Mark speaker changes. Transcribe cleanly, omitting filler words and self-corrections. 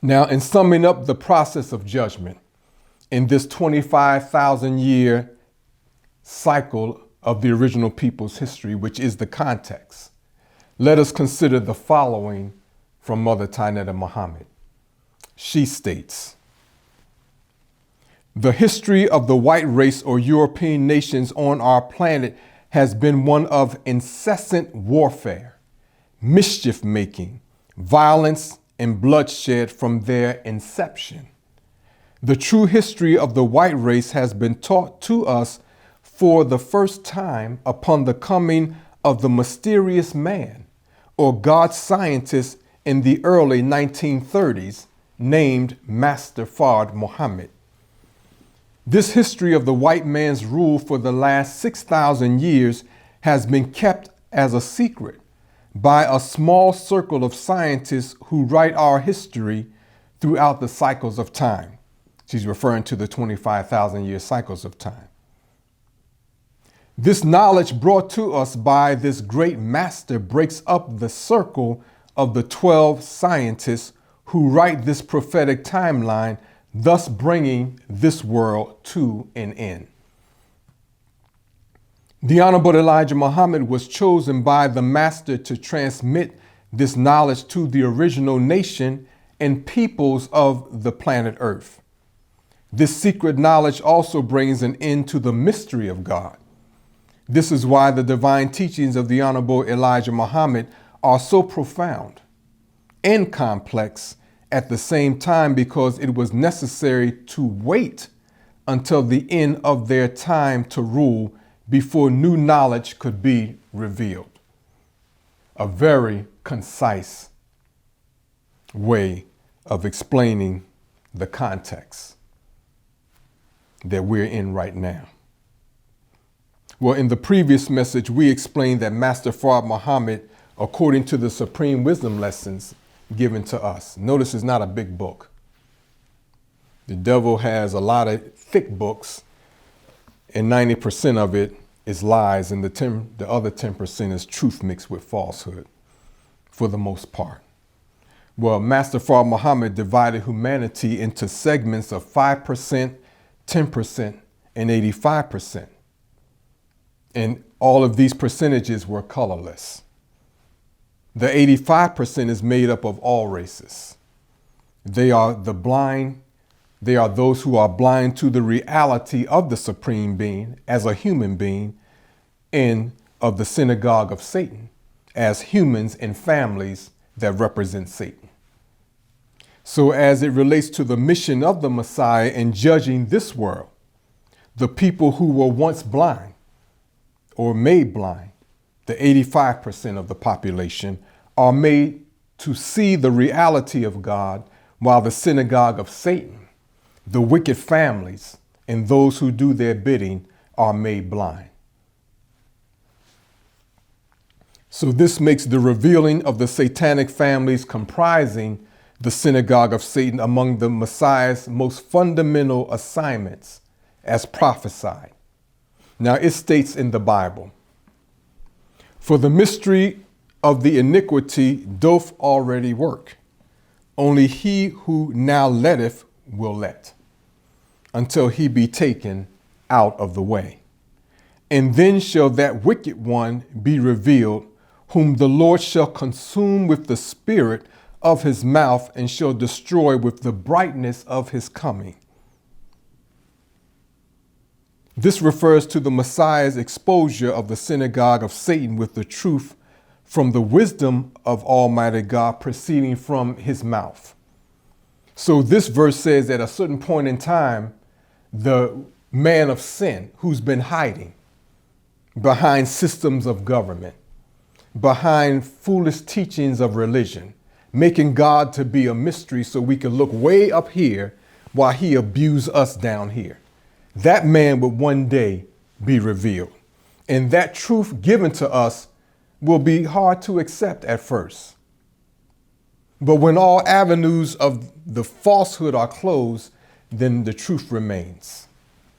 Speaker 1: Now, in summing up the process of judgment in this 25,000 year cycle of the original people's history, which is the context, let us consider the following from Mother Tynnetta Muhammad. She states, "The history of the white race or European nations on our planet has been one of incessant warfare, mischief making, violence, and bloodshed from their inception. The true history of the white race has been taught to us for the first time upon the coming of the mysterious man, or God scientist in the early 1930s, named Master Fard Muhammad. This history of the white man's rule for the last 6,000 years has been kept as a secret by a small circle of scientists who write our history throughout the cycles of time." She's referring to the 25,000 year cycles of time. "This knowledge brought to us by this great master breaks up the circle of the 12 scientists who write this prophetic timeline, thus bringing this world to an end." The Honorable Elijah Muhammad was chosen by the master to transmit this knowledge to the original nation and peoples of the planet Earth. This secret knowledge also brings an end to the mystery of God. This is why the divine teachings of the Honorable Elijah Muhammad are so profound and complex at the same time, because it was necessary to wait until the end of their time to rule before new knowledge could be revealed. A very concise way of explaining the context that we're in right now. Well, in the previous message, we explained that Master Fard Muhammad, according to the supreme wisdom lessons given to us, notice it's not a big book. The devil has a lot of thick books, and 90% of it is lies, and the other 10% is truth mixed with falsehood, for the most part. Well, Master Fard Muhammad divided humanity into segments of 5%, 10%, and 85%. And all of these percentages were colorless. The 85% is made up of all races. They are the blind. They are those who are blind to the reality of the Supreme Being as a human being, and of the synagogue of Satan as humans and families that represent Satan. So as it relates to the mission of the Messiah in judging this world, the people who were once blind or made blind, the 85% of the population, are made to see the reality of God, while the synagogue of Satan, the wicked families, and those who do their bidding are made blind. So this makes the revealing of the satanic families comprising the synagogue of Satan among the Messiah's most fundamental assignments as prophesied. Now it states in the Bible, "For the mystery of the iniquity doth already work. Only he who now letteth will let, until he be taken out of the way. And then shall that wicked one be revealed, whom the Lord shall consume with the spirit of his mouth, and shall destroy with the brightness of his coming." This refers to the Messiah's exposure of the synagogue of Satan with the truth from the wisdom of Almighty God proceeding from his mouth. So this verse says at a certain point in time, the man of sin who's been hiding behind systems of government, behind foolish teachings of religion, making God to be a mystery so we can look way up here while he abused us down here. That man would one day be revealed. And that truth given to us will be hard to accept at first. But when all avenues of the falsehood are closed, then the truth remains.